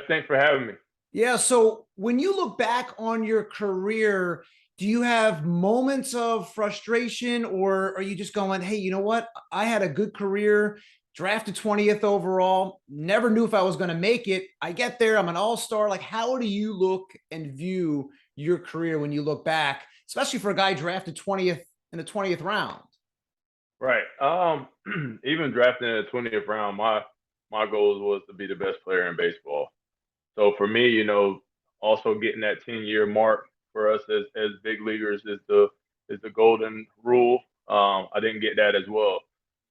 Thanks for having me. Yeah. So when you look back on your career, do you have moments of frustration or are you just going, hey, you know what? I had a good career, drafted 20th overall, never knew if I was going to make it. I get there, I'm an all-star. Like, how do you look and view your career when you look back, especially for a guy drafted 20th in the 20th round? Right. Even drafting in the 20th round, my goal was to be the best player in baseball. So for me, also getting that 10-year mark for us as big leaguers is the golden rule. I didn't get that as well.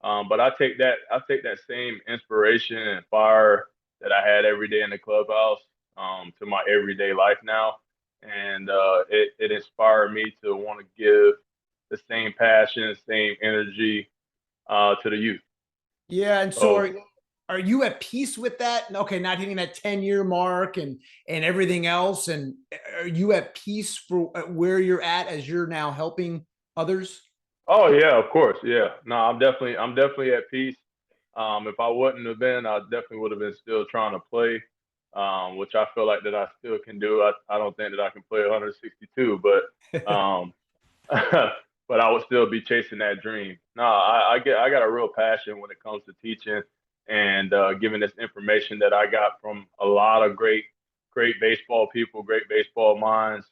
But I take that same inspiration and fire that I had every day in the clubhouse to my everyday life now, and it inspired me to want to give the same passion, same energy to the youth. Yeah, and so So, are you at peace with that? Okay, not hitting that 10-year mark and everything else, and are you at peace for where you're at as you're now helping others? oh yeah, of course, yeah. No, I'm definitely at peace. If I wouldn't have been, I definitely would have been still trying to play, which I feel like that I still can do. I don't think that I can play 162, but but I would still be chasing that dream. No, I got a real passion when it comes to teaching and giving this information that I got from a lot of great baseball people, great baseball minds.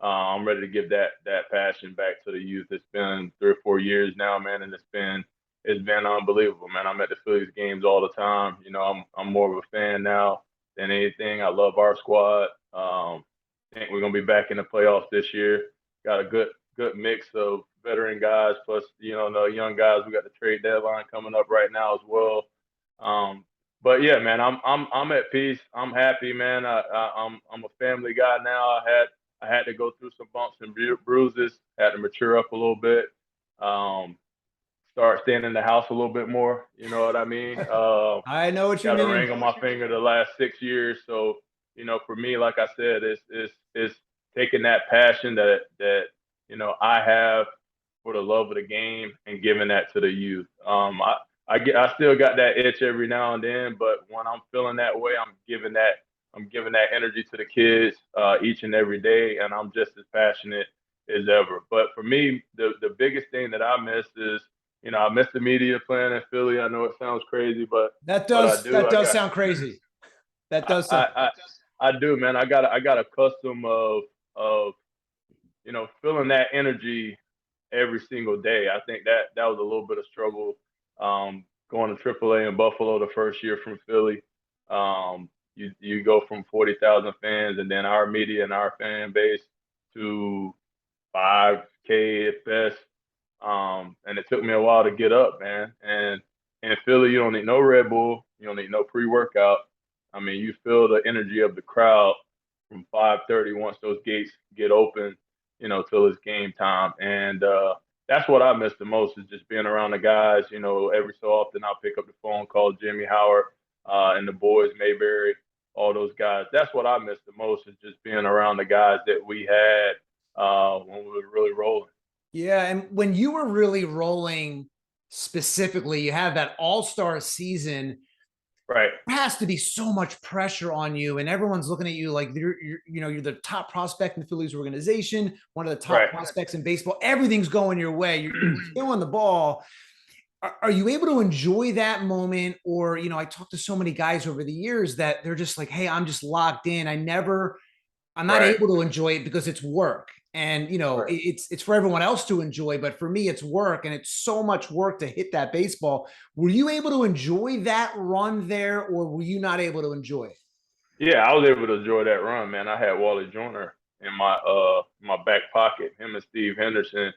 I'm ready to give that passion back to the youth. It's been 3 or 4 years now, man, and it's been unbelievable, man. I'm at the Phillies games all the time. I'm more of a fan now than anything. I love our squad. I think we're gonna be back in the playoffs this year. Got a good mix of veteran guys plus the young guys. We got the trade deadline coming up right now as well. Um, but yeah, man, I'm at peace. I'm happy, man. I'm a family guy now. I had to go through some bumps and bruises. Had to mature up a little bit. Um, Start staying in the house a little bit more. You know what I mean? I know what you Got a mean. ring on my finger the last 6 years. So for me, like I said, it's taking that passion that I have for the love of the game and giving that to the youth. I still got that itch every now and then, but when I'm feeling that way, I'm giving that energy to the kids each and every day, and I'm just as passionate as ever. But for me, the biggest thing that I miss is I miss the media playing in Philly. I know it sounds crazy, but I do. That does sound crazy. That I, does sound. I, I do, man. I got a custom of feeling that energy every single day. I think that was a little bit of struggle going to AAA in Buffalo the first year from Philly. You go from 40,000 fans and then our media and our fan base to 5K at best. And it took me a while to get up, man. And in Philly, you don't need no Red Bull, you don't need no pre-workout. I mean, you feel the energy of the crowd from 5:30 once those gates get open, till it's game time. And that's what I miss the most is just being around the guys. Every so often I'll pick up the phone, call Jimmy Howard and the boys, Mayberry, all those guys. That's what I miss the most is just being around the guys that we had when we were really rolling. Yeah, and when you were really rolling specifically, you have that all-star season. Right, There has to be so much pressure on you, and everyone's looking at you like you're the top prospect in the Phillies organization, one of the top right. prospects in baseball. Everything's going your way. You're killing the ball. Are you able to enjoy that moment? Or, I talked to so many guys over the years that they're just like, hey, I'm just locked in. I'm not Right, able to enjoy it because it's work. And right. it's for everyone else to enjoy, but for me, it's work, and it's so much work to hit that baseball. Were you able to enjoy that run there, or were you not able to enjoy it? Yeah, I was able to enjoy that run, man. I had Wally Joyner in my back pocket. Him and Steve Henderson.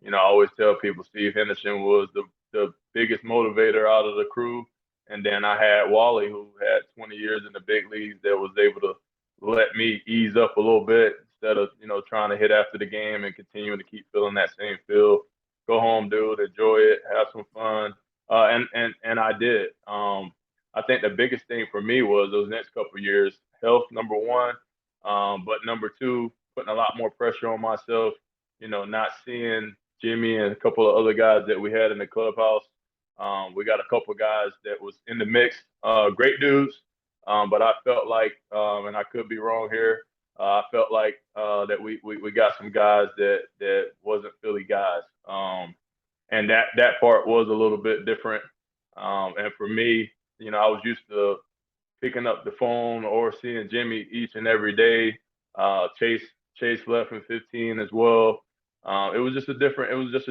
I always tell people Steve Henderson was the biggest motivator out of the crew. And then I had Wally, who had 20 years in the big leagues, that was able to let me ease up a little bit instead of trying to hit after the game and continuing to keep feeling that same feel. Go home, dude, enjoy it, have some fun, and I did. I think the biggest thing for me was those next couple of years, health number one, but number two, putting a lot more pressure on myself. Not seeing Jimmy and a couple of other guys that we had in the clubhouse. We got a couple of guys that was in the mix, great dudes, But I felt like, and I could be wrong here, I felt like that we got some guys that wasn't Philly guys, and that part was a little bit different. And for me, I was used to picking up the phone or seeing Jimmy each and every day. Chase left in 15 as well. It was just a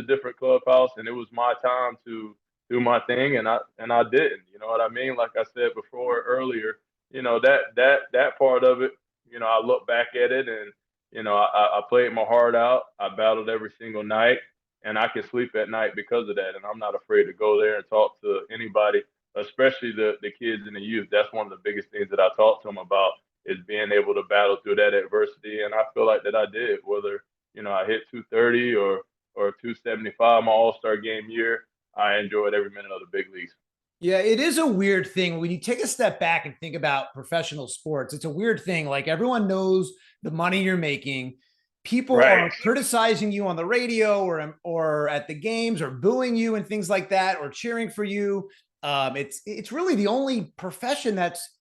different clubhouse, and it was my time to do my thing, and I didn't. You know what I mean? Like I said before earlier, that part of it. I look back at it, and I played my heart out. I battled every single night, and I can sleep at night because of that. And I'm not afraid to go there and talk to anybody, especially the kids and the youth. That's one of the biggest things that I talk to them about is being able to battle through that adversity. And I feel like that I did, whether, I hit 230 or 275 my All-Star game year. I enjoyed every minute of the big leagues. Yeah, it is a weird thing when you take a step back and think about professional sports. It's a weird thing. Like everyone knows the money you're making. People Right. are criticizing you on the radio or at the games or booing you and things like that or cheering for you. It's really the only profession that's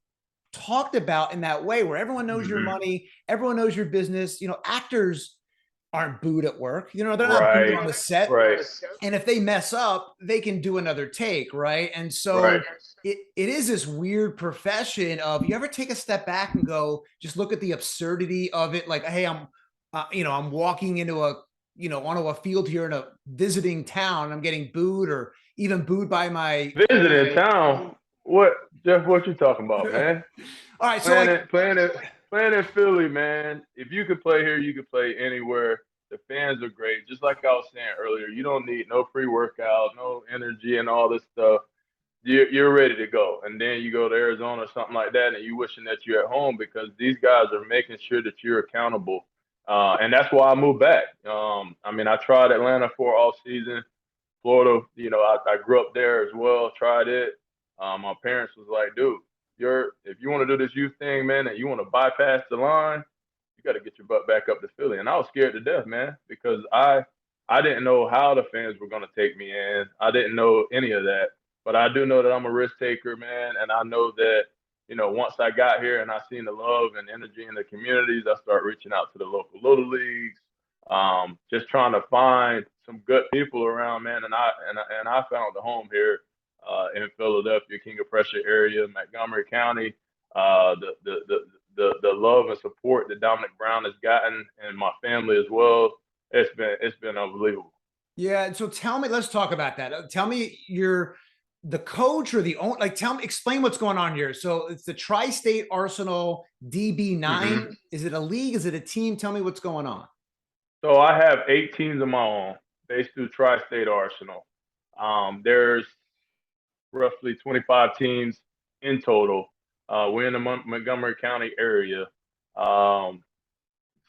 talked about in that way where everyone knows your money, everyone knows your business. Actors aren't booed at work. They're not booed Right. on the set. Right. And if they mess up, they can do another take, right? And so Right. it is this weird profession of you ever take a step back and go, just look at the absurdity of it. Like, hey, I'm walking into onto a field here in a visiting town. And I'm getting booed or even booed by my Visiting town. What, Jeff? What you talking about, man? All right, so Playing in Philly, man. If you could play here, you could play anywhere. The fans are great. Just like I was saying earlier, you don't need no pre-workout, no energy, and all this stuff. You're ready to go. And then you go to Arizona or something like that, and you wishing that you're at home because these guys are making sure that you're accountable. And that's why I moved back. I tried Atlanta for all season. Florida, I grew up there as well. Tried it. My parents was like, dude, if you want to do this youth thing, man, and you want to bypass the line, you got to get your butt back up to Philly. And I was scared to death, man, because I didn't know how the fans were going to take me in. I didn't know any of that, but I do know that I'm a risk taker, man, and I know that once I got here and I seen the love and energy in the communities, I start reaching out to the local little leagues, just trying to find some good people around, man. And I found a home here in Philadelphia, King of Prussia area, Montgomery County. The love and support that Dominic Brown has gotten, and my family as well. It's been unbelievable. yeah. So tell me, let's talk about that. Tell me you're the coach or the owner. Like, explain what's going on here. So it's the Tri-State Arsenal DB9. Mm-hmm. Is it a league? Is it a team? Tell me what's going on. So I have 8 teams of my own based through Tri-State Arsenal. There's roughly 25 teams in total. We're in the Montgomery County area. Let's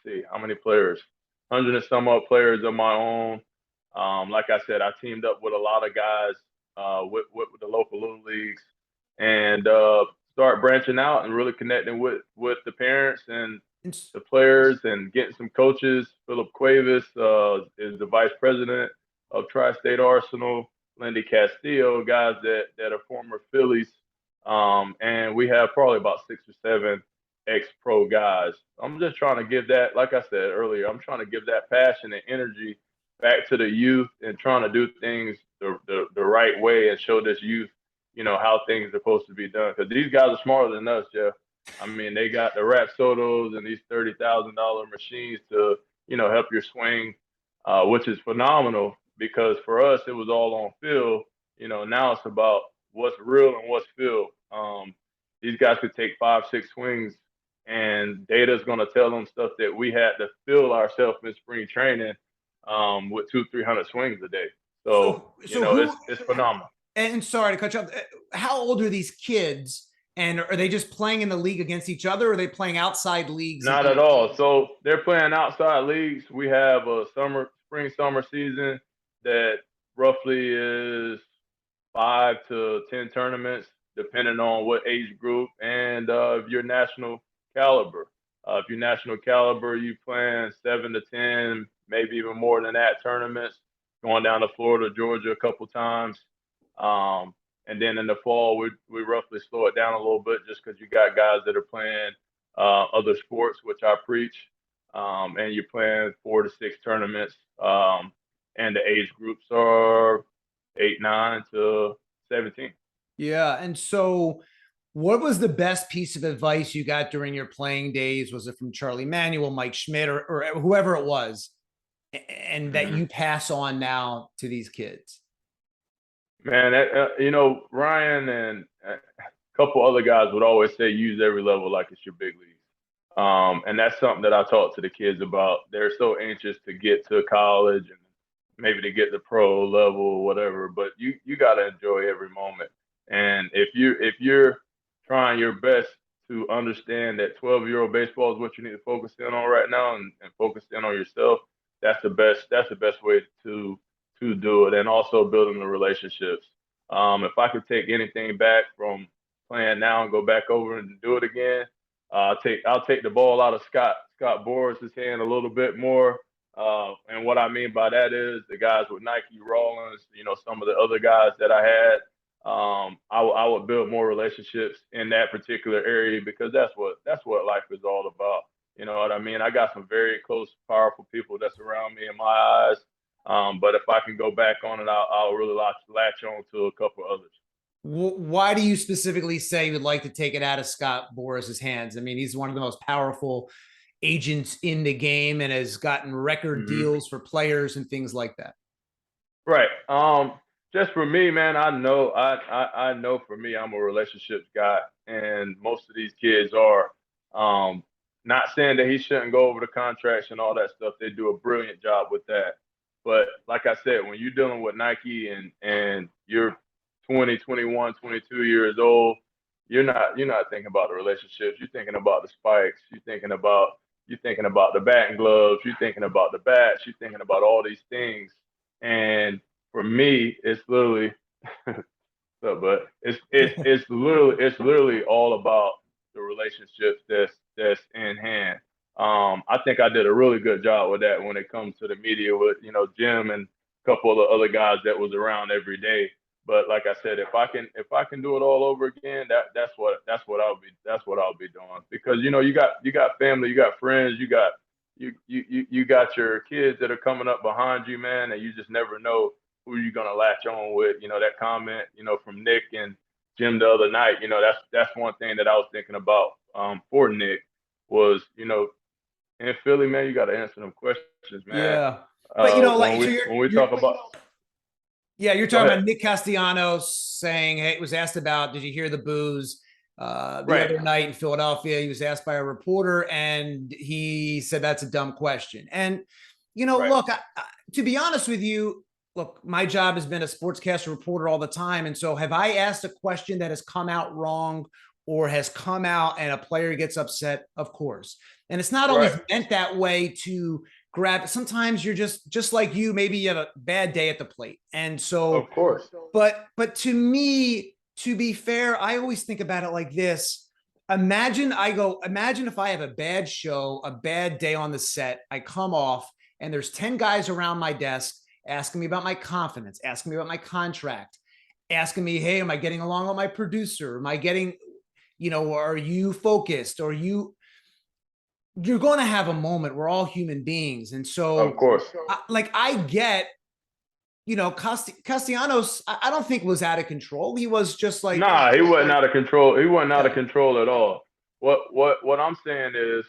see how many players. 100 and some odd players of my own. Like I said, I teamed up with a lot of guys with the local little leagues and start branching out and really connecting with the parents and the players and getting some coaches. Philip Cuevas is the vice president of Tri-State Arsenal. Lindy Castillo, guys that are former Phillies. And we have probably about 6 or 7 ex-pro guys. I'm just trying to give that, like I said earlier, I'm trying to give that passion and energy back to the youth and trying to do things the right way and show this youth, how things are supposed to be done. Because these guys are smarter than us, Jeff. They got the Rapsodos and these $30,000 machines to, help your swing, which is phenomenal because for us, it was all on field. Now it's about what's real and what's field. These guys could take 5, 6 swings and data's going to tell them stuff that we had to feel ourselves in spring training with 200-300 swings a day. So it's phenomenal. And sorry to cut you off. How old are these kids? And are they just playing in the league against each other, or are they playing outside leagues? Not at all. So they're playing outside leagues. We have a spring, summer season that roughly is 5 to 10 tournaments, depending on what age group and if you're national caliber. If you're national caliber, you playing 7 to 10, maybe even more than that tournaments, going down to Florida, Georgia a couple times. And then in the fall, we roughly slow it down a little bit just because you got guys that are playing other sports, which I preach, and you're playing 4 to 6 tournaments, and the age groups are 8, 9 to 17. Yeah. And so, what was the best piece of advice you got during your playing days? Was it from Charlie Manuel, Mike Schmidt, or whoever it was, and that Mm-hmm. you pass on now to these kids? Man, Ryan and a couple other guys would always say use every level like it's your big league. And that's something that I talk to the kids about. They're so anxious to get to college and maybe to get the pro level or whatever, but you got to enjoy every moment. And if you're trying your best to understand that 12-year-old baseball is what you need to focus in on right now and focus in on yourself, that's the best way to do it. And also building the relationships. If I could take anything back from playing now and go back over and do it again, I'll take the ball out of Scott Boris's hand a little bit more. And what I mean by that is the guys with Nike, Rollins, some of the other guys that I had. I would build more relationships in that particular area because that's what life is all about. You know what I mean? I got some very close, powerful people that's around me in my eyes. But if I can go back on it, I'll really latch on to a couple others. Why do you specifically say you would like to take it out of Scott Boris's hands? I mean, he's one of the most powerful agents in the game and has gotten record Mm-hmm. deals for players and things like that. Right. Just for me, man, I know for me, I'm a relationships guy, and most of these kids are. Not saying that he shouldn't go over the contracts and all that stuff. They do a brilliant job with that. But like I said, when you're dealing with Nike and you're 20, 21, 22 years old, you're not thinking about the relationships. You're thinking about the spikes. You're thinking about the batting gloves. You're thinking about the bats. You're thinking about all these things. And for me, it's literally, but it's literally all about the relationships that's in hand. I think I did a really good job with that when it comes to the media with Jim and a couple of the other guys that was around every day. But like I said, if I can do it all over again, that's what I'll be doing because you got family, you got friends, you got your kids that are coming up behind you, man, and you just never know who you're gonna latch on with. That comment, from Nick and Jim the other night. That's one thing that I was thinking about for Nick was, in Philly, man, you got to answer them questions, man. Yeah. But When like we so when we you're talk about, yeah, you're go talking ahead. about Nick Castellanos saying, hey, it was asked about, did you hear the booze? The Right, other night in Philadelphia, he was asked by a reporter and he said, that's a dumb question. And, right, look, to be honest with you, look, my job has been a sportscaster reporter all the time. And so have I asked a question that has come out wrong or has come out and a player gets upset? Of course. And it's not right. always meant that way to grab. Sometimes you're just like you, maybe you have a bad day at the plate. And so, Of course. but to me, to be fair, I always think about it like this. Imagine if I have a bad show, a bad day on the set, I come off and there's 10 guys around my desk asking me about my confidence, asking me about my contract, asking me, hey, am I getting along with my producer? Am I getting, are you focused? Or you're going to have a moment. We're all human beings. And Of so, course. I get, Castellanos, I don't think was out of control. He was just like, Nah, he wasn't out of control. He wasn't out of yeah, control at all. What I'm saying is,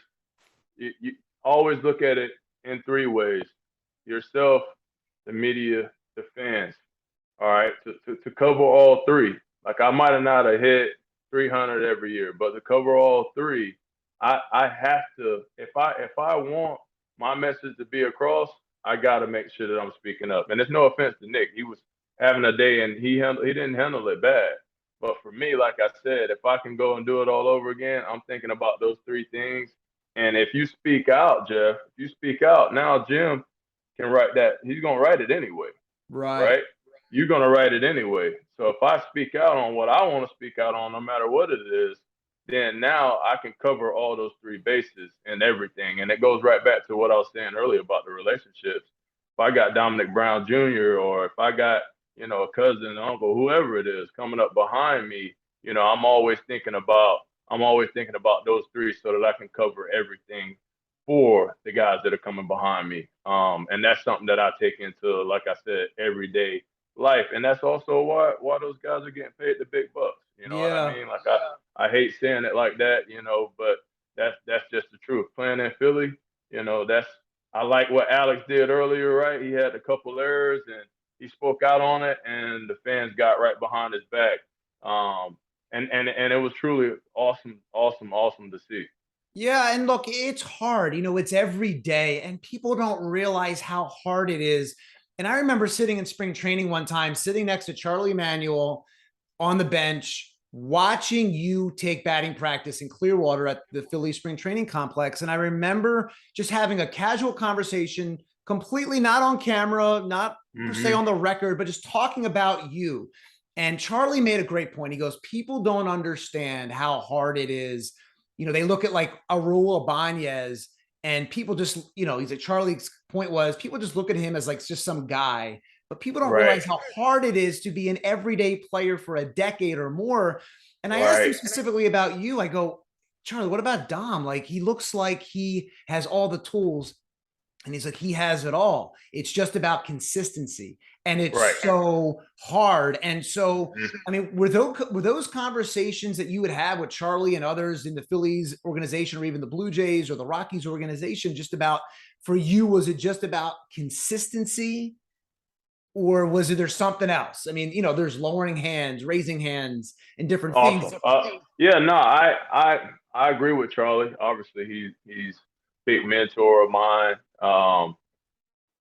you always look at it in three ways: yourself, the media, the fans. All right, to cover all three. Like I might have not have hit 300 every year, but to cover all three, I have to. If I want my message to be across, I got to make sure that I'm speaking up. And there's no offense to Nick. He was having a day and he didn't handle it bad. But for me, like I said, if I can go and do it all over again, I'm thinking about those three things. And if you speak out, Jeff, if you speak out, now Jim can write that. He's gonna write it anyway, right. right? You're gonna write it anyway. So if I speak out on what I want to speak out on, no matter what it is, then now I can cover all those three bases and everything. And it goes right back to what I was saying earlier about the relationships. If I got Dominic Brown Jr. or if I got, a cousin, uncle, whoever it is coming up behind me, I'm always thinking about those three so that I can cover everything for the guys that are coming behind me. And that's something that I take into, like I said, everyday life. And that's also why those guys are getting paid the big bucks. You know what I Yeah. mean? Like I hate saying it like that, but that's just the truth. Playing in Philly, that's I like what Alex did earlier, right? He had a couple errors and he spoke out on it, and the fans got right behind his back. And it was truly awesome, awesome, awesome to see. Yeah, and look, it's hard. It's every day, and people don't realize how hard it is. And I remember sitting in spring training one time, sitting next to Charlie Manuel on the bench, watching you take batting practice in Clearwater at the Philly spring training complex. And I remember just having a casual conversation, completely not on camera, not per se Hmm. on the record, but just talking about you. And Charlie made a great point. He goes, people don't understand how hard it is. They look at like Raul Ibanez, and people just, he's like, Charlie's point was people just look at him as like just some guy, but people don't Right, realize how hard it is to be an everyday player for a decade or more. And I asked him right, specifically about you. I go, Charlie, what about Dom? Like, he looks like he has all the tools. And he's like, he has it all. It's just about consistency. And it's right. so hard. And so, Mhm. I mean, were those conversations that you would have with Charlie and others in the Phillies organization, or even the Blue Jays or the Rockies organization, just about, for you, was it just about consistency, or was it there something else? I mean, there's lowering hands, raising hands, and different things. Awesome. Yeah, no, I agree with Charlie. Obviously, he's a big mentor of mine.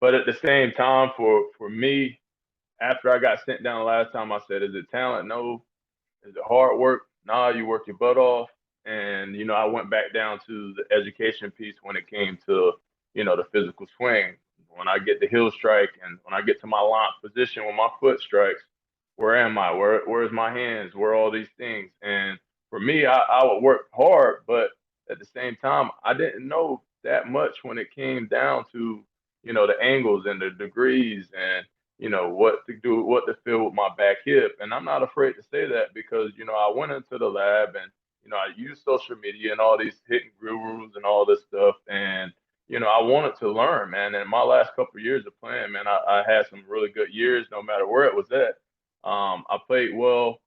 But at the same time, for me, after I got sent down last time, I said, "Is it talent? No. Is it hard work? Nah. You work your butt off." And I went back down to the education piece when it came to the physical swing. When I get the heel strike and when I get to my launch position when my foot strikes, where am I? Where's my hands? Where are all these things? And for me, I would work hard, but at the same time, I didn't know that much when it came down to the angles and the degrees and what to do, what to feel with my back hip. And I'm not afraid to say that because I went into the lab and I used social media and all these hidden gurus and all this stuff. And I wanted to learn, man. And my last couple of years of playing, man, I had some really good years, no matter where it was at. I played well,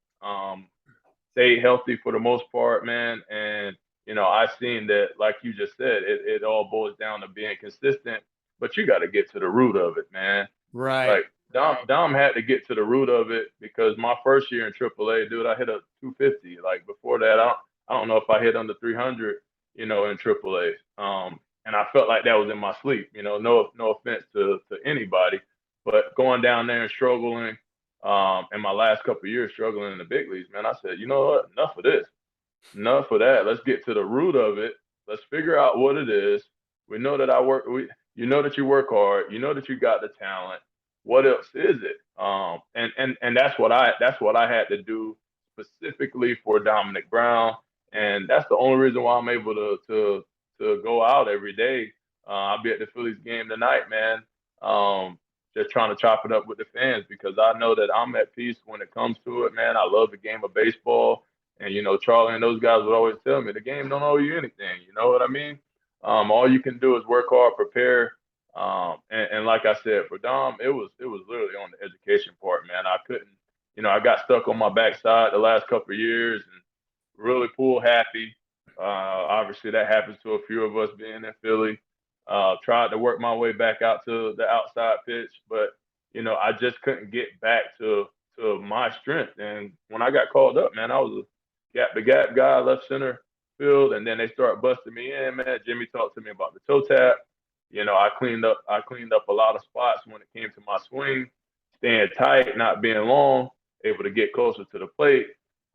stayed healthy for the most part, man. And I seen that, like you just said, it all boils down to being consistent. But you got to get to the root of it, man. Right. Like Dom had to get to the root of it because my first year in AAA, dude, I hit a 250. Like before that, I don't know if I hit under 300, in AAA. And I felt like that was in my sleep. No offense to anybody, but going down there and struggling, in my last couple of years struggling in the big leagues, man, I said, you know what, enough of this. Enough of that. Let's get to the root of it. Let's figure out what it is. We know that I work. You know that you work hard. You know that you got the talent. What else is it? And that's what I had to do specifically for Dominic Brown, and that's the only reason why I'm able to go out every day. I'll be at the Phillies game tonight, man. Just trying to chop it up with the fans because I know that I'm at peace when it comes to it, man. I love the game of baseball. And Charlie and those guys would always tell me the game don't owe you anything. You know what I mean? All you can do is work hard, prepare. And like I said, for Dom, it was literally on the education part, man. I couldn't, I got stuck on my backside the last couple of years and really pool happy. Obviously, that happens to a few of us being in Philly. Tried to work my way back out to the outside pitch, but I just couldn't get back to my strength. And when I got called up, man, I was a gap to gap guy, left center field, and then they start busting me in, man. Jimmy talked to me about the toe tap. I cleaned up a lot of spots when it came to my swing, staying tight, not being long, able to get closer to the plate.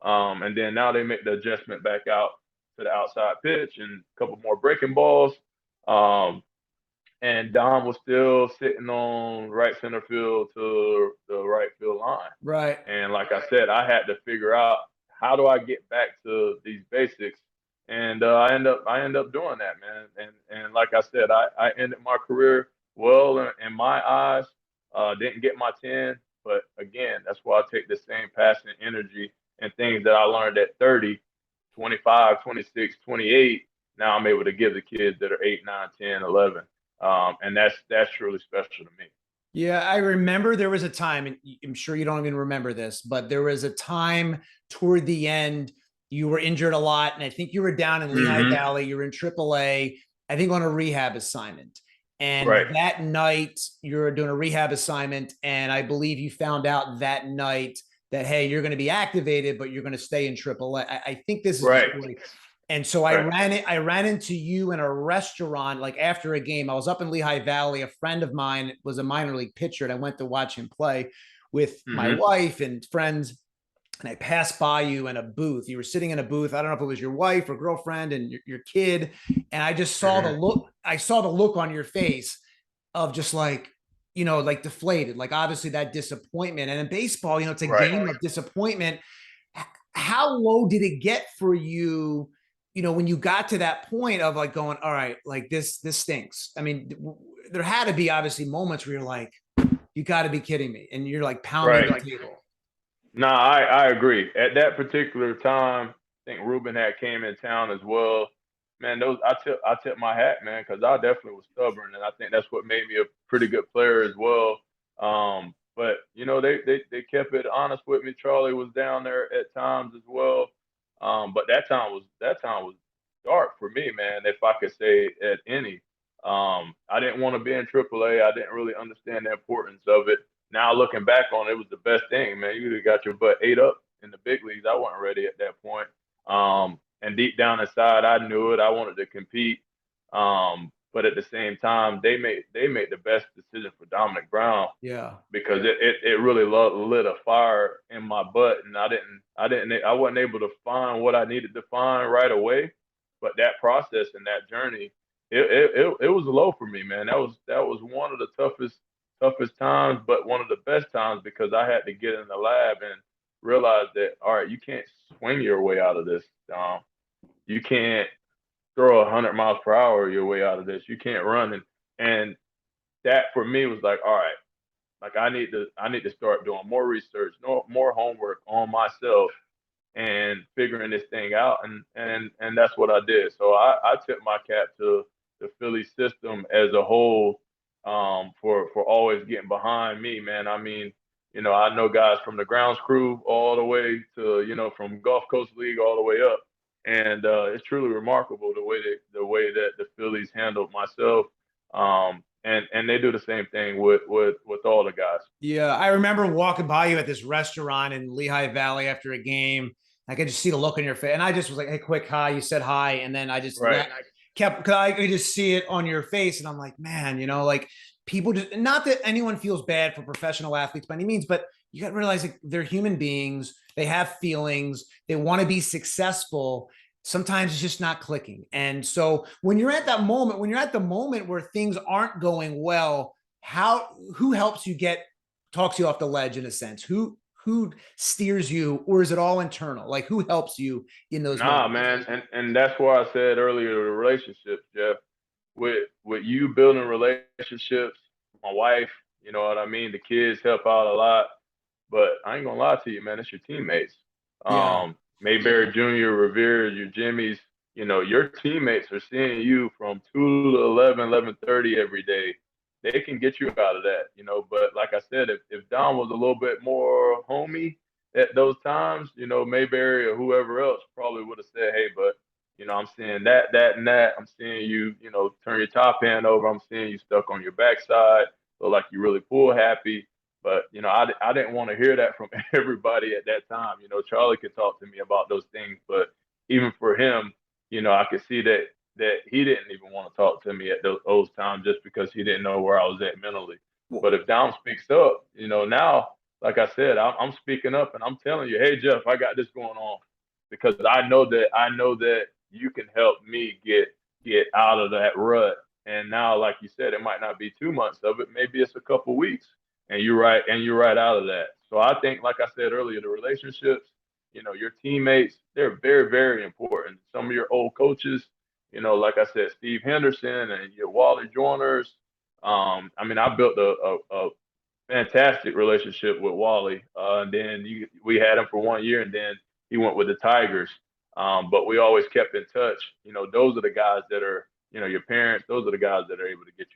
And then now they make the adjustment back out to the outside pitch and a couple more breaking balls. Um, and Dom was still sitting on right center field to the right field line. Right. And like I said, I had to figure out how do I get back to these basics. And I end up doing that, man. And like I said, I ended my career well in my eyes. Didn't get my 10. But again, that's why I take the same passion, energy, and things that I learned at 30, 25, 26, 28. Now I'm able to give the kids that are 8, 9, 10, 11. And that's truly special to me. Yeah, I remember there was a time, and I'm sure you don't even remember this, but there was a time toward the end you were injured a lot, and I think you were down in Lehigh Mm-hmm. Valley. You were in AAA, I think on a rehab assignment. And Right. that night, you were doing a rehab assignment, and I believe you found out that night that hey, you're going to be activated, but you're going to stay in AAA. I think this is the Right. story. And so Right. I ran into you in a restaurant like after a game. I was up in Lehigh Valley. A friend of mine was a minor league pitcher, and I went to watch him play with my Mm-hmm. wife and friends. And I passed by you in a booth. You were sitting in a booth. I don't know if it was your wife or girlfriend and your kid. And I just saw the Mm-hmm. look. I saw the look on your face of just like, like deflated, like obviously that disappointment. And in baseball, it's a Right. game of disappointment. How low did it get for you? When you got to that point of like going, all right, like this stinks. I mean, there had to be obviously moments where you're like, you got to be kidding me, and you're like pounding Right. the table. No, I agree. At that particular time, I think Ruben had came in town as well. Man, those I tip my hat, man, because I definitely was stubborn, and I think that's what made me a pretty good player as well. But they kept it honest with me. Charlie was down there at times as well. But that time was dark for me, man. If I could say at any. I didn't want to be in AAA. I didn't really understand the importance of it. Now looking back on it, it was the best thing, man. You got your butt ate up in the big leagues. I wasn't ready at that point. And deep down inside, I knew it. I wanted to compete. But at the same time, they made the best decision for Dominic Brown Yeah. because it really lit a fire in my butt, and I wasn't able to find what I needed to find right away. But that process and that journey, it was low for me, man. That was one of the toughest times, but one of the best times because I had to get in the lab and realize that all right, you can't swing your way out of this. You can't throw 100 miles per hour your way out of this. You can't run, and that for me was like, all right, like I need to start doing more research, more homework on myself and figuring this thing out, and that's what I did. So I tip my cap to the Philly system as a whole, for always getting behind me, man. I mean, I know guys from the grounds crew all the way to from Gulf Coast League all the way up, and it's truly remarkable the way that the Phillies handled myself. And they do the same thing with all the guys. Yeah, I remember walking by you at this restaurant in Lehigh Valley after a game. I could just see the look on your face, and I just was like, "Hey, quick hi!" You said hi, and then I just Right. let kept. Cause I could just see it on your face, and I'm like, man, like people just not that anyone feels bad for professional athletes by any means, but you got to realize like they're human beings. They have feelings. They want to be successful. Sometimes it's just not clicking, and so when you're at that moment, when you're at the moment where things aren't going well, who helps you talks you off the ledge in a sense? Who steers you, or is it all internal? Like who helps you in those Nah, moments? man, and that's why I said earlier the relationships, Jeff. With you building relationships, my wife, you know what I mean. The kids help out a lot, but I ain't gonna lie to you, man. It's your teammates. Yeah. Mayberry Jr., Revere, your Jimmys. Your teammates are seeing you from 2 to 11, 11:30 every day. They can get you out of that, But like I said, if Don was a little bit more homey at those times, Mayberry or whoever else probably would have said, "Hey, but I'm seeing that, that, and that. I'm seeing you, turn your top hand over. I'm seeing you stuck on your backside, look like you really pull happy." But I didn't want to hear that from everybody at that time. Charlie could talk to me about those things, but even for him, I could see that he didn't even want to talk to me at those times just because he didn't know where I was at mentally. But if Dom speaks up, now, like I said, I'm speaking up and I'm telling you, hey Jeff, I got this going on because I know that you can help me get out of that rut. And now, like you said, it might not be 2 months of it, maybe it's a couple weeks, and you're right out of that. So I think, like I said earlier, the relationships, your teammates, they're very, very important. Some of your old coaches, like I said, Steve Henderson and your Wally Joiners. I mean, I built fantastic relationship with Wally. And then we had him for 1 year, and then he went with the Tigers. But we always kept in touch. Those are the guys that are, your parents. Those are the guys that are able to get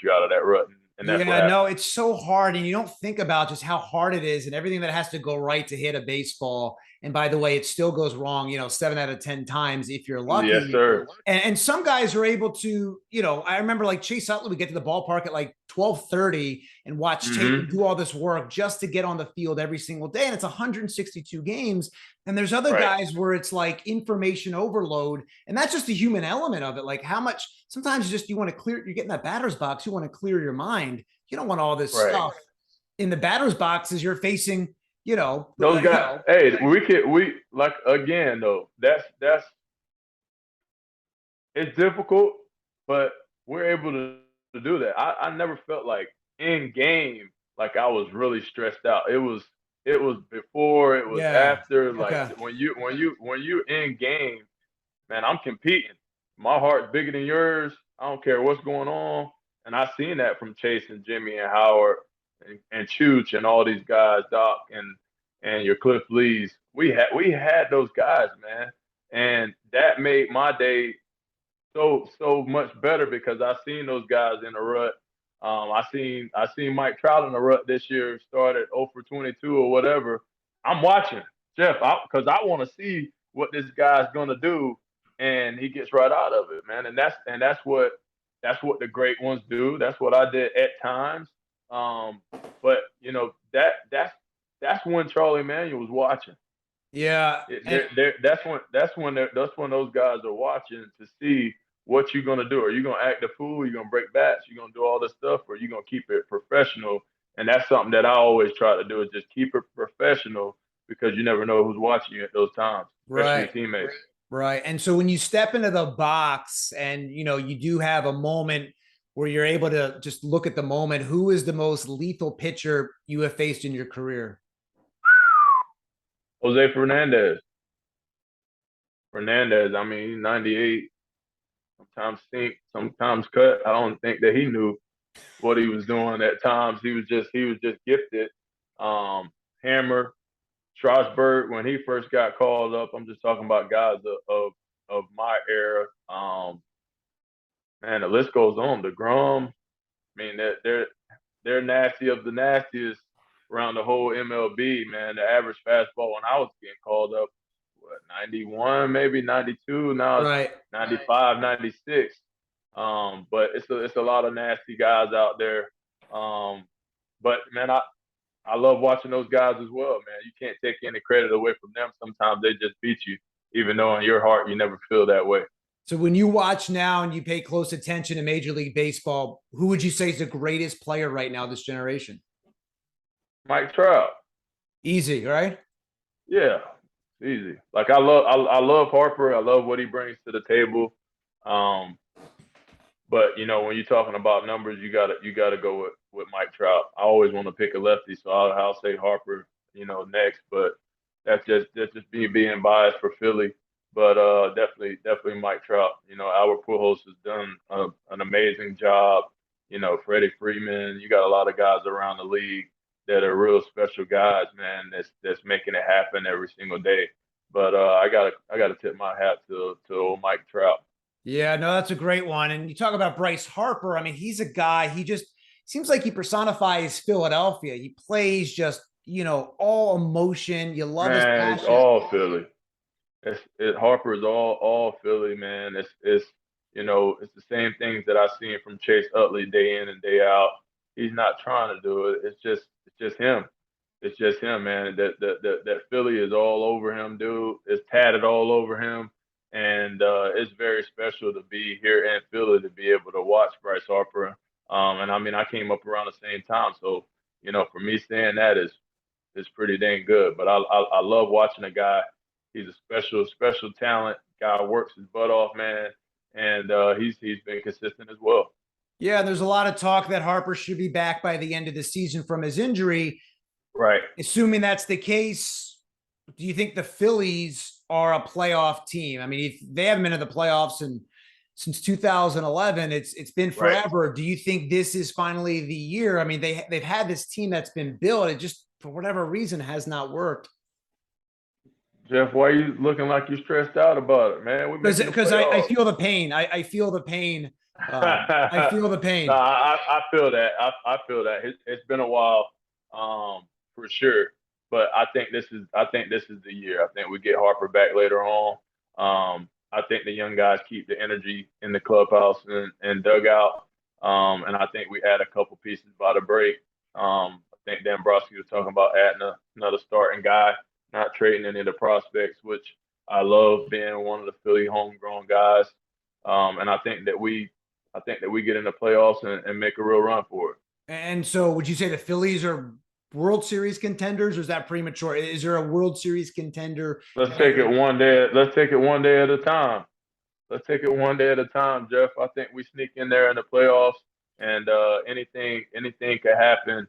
you out of that rut, and that's what Yeah, happened. no, it's so hard. And you don't think about just how hard it is and everything that has to go right to hit a baseball. And by the way, it still goes wrong, 7 out of 10 times if you're Yes, lucky. sir. And some guys are able to, I remember like Chase Utley would get to the ballpark at like 12:30 and watch tape and Mm-hmm. do all this work just to get on the field every single day. And it's 162 games. And there's other Right. guys where it's like information overload. And that's just the human element of it. Like how much sometimes you want to clear, you're getting that batter's box, you want to clear your mind. You don't want all this Right. stuff in the batter's box as you're facing, Those guys. Hey, we like again though. That's it's difficult, but we're able to do that. I never felt like in game like I was really stressed out. It was before, it was yeah. after. Like Okay. when you in game, man, I'm competing. My heart's bigger than yours. I don't care what's going on. And I seen that from Chase and Jimmy and Howard and Chooch and all these guys, Doc and your Cliff Lees. We had those guys, man. And that made my day so much better because I seen those guys in a rut. I seen Mike Trout in a rut this year, started 0 for 22 or whatever. I'm watching Jeff because I want to see what this guy's gonna do, and he gets right out of it, man. And that's what the great ones do. That's what I did at times. But that's when Charlie Manuel was watching. Yeah. And That's when those guys are watching to see what you're gonna do. Are you gonna act a fool? Are you gonna break bats? You gonna do all this stuff, or are you gonna keep it professional? And that's something that I always try to do is just keep it professional because you never know who's watching you at those times, especially your right. teammates. Right. And so when you step into the box and you do have a moment where you're able to just look at the moment, who is the most lethal pitcher you have faced in your career? Jose Fernandez. Fernandez, I mean, 98, sometimes sink, sometimes cut. I don't think that he knew what he was doing at times. He was just gifted. Hammer, Strasburg, when he first got called up, I'm just talking about guys of my era. Man, the list goes on. The Grum, I mean, they're nasty of the nastiest around the whole MLB. Man, the average fastball when I was getting called up, what 91, maybe 92. Now it's Right. 95, 96. But it's a lot of nasty guys out there. Um, but man, I love watching those guys as well, man. You can't take any credit away from them. Sometimes they just beat you, even though in your heart you never feel that way. So when you watch now and you pay close attention to Major League Baseball, who would you say is the greatest player right now this generation? Mike Trout, Easy, right? yeah, it's easy. Like I love Harper. I love what he brings to the table. Um, but when you're talking about numbers, you gotta go with Mike Trout. I always want to pick a lefty, so I'll say Harper, next. But that's just me being biased for Philly. But definitely Mike Trout. Albert Pujols has done an amazing job. Freddie Freeman. You got a lot of guys around the league that are real special guys, man. That's making it happen every single day. But I gotta tip my hat to old Mike Trout. Yeah, no, that's a great one. And you talk about Bryce Harper. I mean, he's a guy, he just seems like he personifies Philadelphia. He plays just, all emotion. You love his Man, it's passion. all Philly. Harper's all Philly, man. It's the same things that I seen from Chase Utley day in and day out. He's not trying to do it. It's just him. It's just him, man. That Philly is all over him, dude. It's tatted all over him, and it's very special to be here in Philly to be able to watch Bryce Harper. And I mean, I came up around the same time, so for me saying that is pretty dang good. But I love watching a guy. He's a special talent. Guy works his butt off, man, and he's been consistent as well. Yeah, there's a lot of talk that Harper should be back by the end of the season from his injury. Right. Assuming that's the case, do you think the Phillies are a playoff team? I mean, if they haven't been in the playoffs in since 2011. It's been Right. forever. Do you think this is finally the year? I mean, they've had this team that's been built. It just for whatever reason has not worked. Jeff, why are you looking like you're stressed out about it, man? We're making the Because I playoffs. feel the pain. I feel the pain. I feel the No, pain. I feel that. I feel that. It's been a while, for sure. But I think this is the year. I think we get Harper back later on. I think the young guys keep the energy in the clubhouse and dugout. And I think we add a couple pieces by the break. I think Dan Brosky was talking about adding another starting guy, not trading any of the prospects, which I love being one of the Philly homegrown guys. And I think that we get in the playoffs and make a real run for it. And so, would you say the Phillies are World Series contenders, or is that premature? Is there a World Series contender? Let's take it one day. Let's take it one day at a time. Let's take it one day at a time, Jeff. I think we sneak in there in the playoffs, and anything could happen.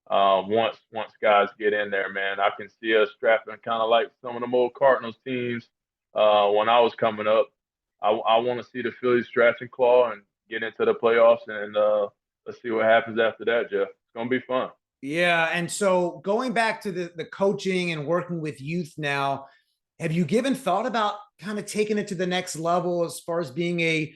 Once guys get in there, man, I can see us strapping kind of like some of the old Cardinals teams when I was coming up. I want to see the Phillies stretch and claw and get into the playoffs, and let's see what happens after that, Jeff. It's gonna be fun. Yeah. And so, going back to the coaching and working with youth now, have you given thought about kind of taking it to the next level as far as being a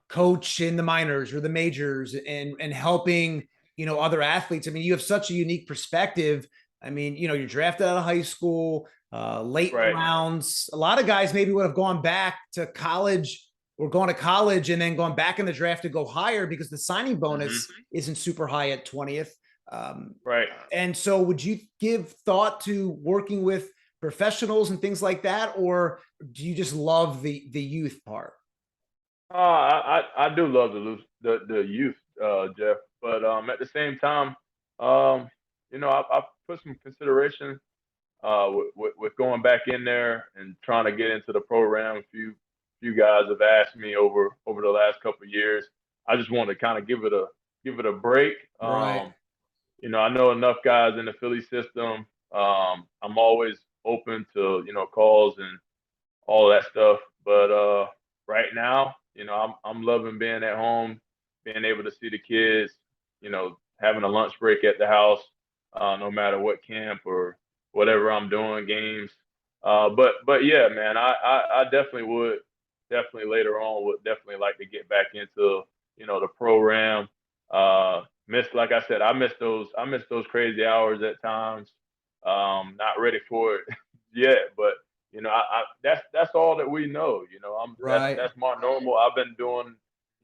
coach in the minors or the majors and helping other athletes? I mean, you have such a unique perspective. I mean, you're drafted out of high school, late Right. rounds. A lot of guys maybe would have gone back to college or gone to college and then gone back in the draft to go higher because the signing bonus isn't super high at 20th. Right. And so, would you give thought to working with professionals and things like that, or do you just love the youth part? I do love the youth, Jeff, but at the same time, um, I put some consideration with going back in there and trying to get into the program. A few guys have asked me over the last couple of years. I just want to kind of give it a break. Right. I know enough guys in the Philly system. I'm always open to calls and all that stuff. But right now, I'm loving being at home, being able to see the kids, having a lunch break at the house, no matter what camp or whatever I'm doing, games. But yeah, man, I definitely would definitely later on would definitely like to get back into the program. Miss like I said, I miss those crazy hours at times. Not ready for it yet, but that's all that we know. That's Right. that's my normal. I've been doing,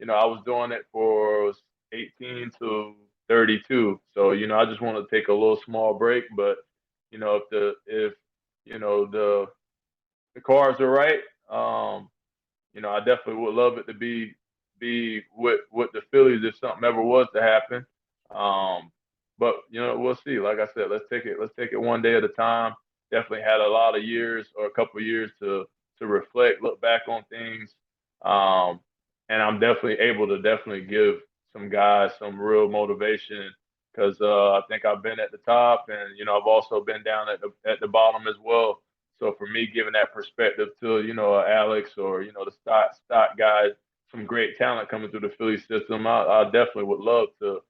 I was doing it for 18 to 32. So I just want to take a little small break. But if the cards are right, I definitely would love it to be with the Phillies if something ever was to happen. Um, but we'll see. Like I said, let's take it one day at a time. Definitely had a lot of years or a couple of years to reflect, look back on things, um, and I'm definitely able to definitely give some guys some real motivation because I think I've been at the top, and I've also been down at the bottom as well. So for me, giving that perspective to Alex or the stock guys, some great talent coming through the Philly system, I definitely would love to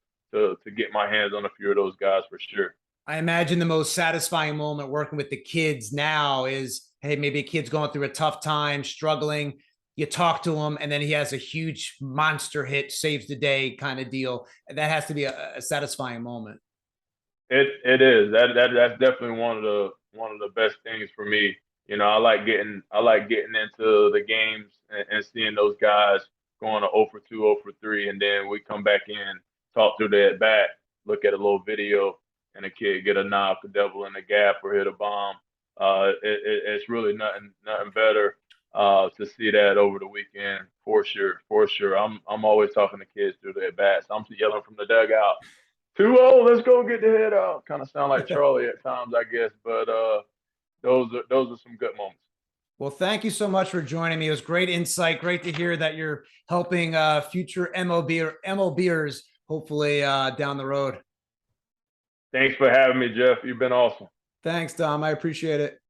get my hands on a few of those guys for sure. I imagine the most satisfying moment working with the kids now is, hey, maybe a kid's going through a tough time, struggling. You talk to him, and then he has a huge monster hit, saves the day kind of deal. That has to be a satisfying moment. It is that's definitely one of the best things for me. I like getting into the games and seeing those guys going to 0 for 2, 0 for 3, and then we come back in, talk through the at bat, look at a little video, and a kid get a knock, a double in the gap, or hit a bomb. It's really nothing better to see that over the weekend for sure, for sure. I'm always talking to kids through the at bats. I'm yelling from the dugout 2-0, let's go get the head out. Kind of sound like Charlie at times, I guess, but those are some good moments. Well, thank you so much for joining me. It was great insight. Great to hear that you're helping future MLBers hopefully down the road. Thanks for having me, Jeff. You've been awesome. Thanks, Dom. I appreciate it.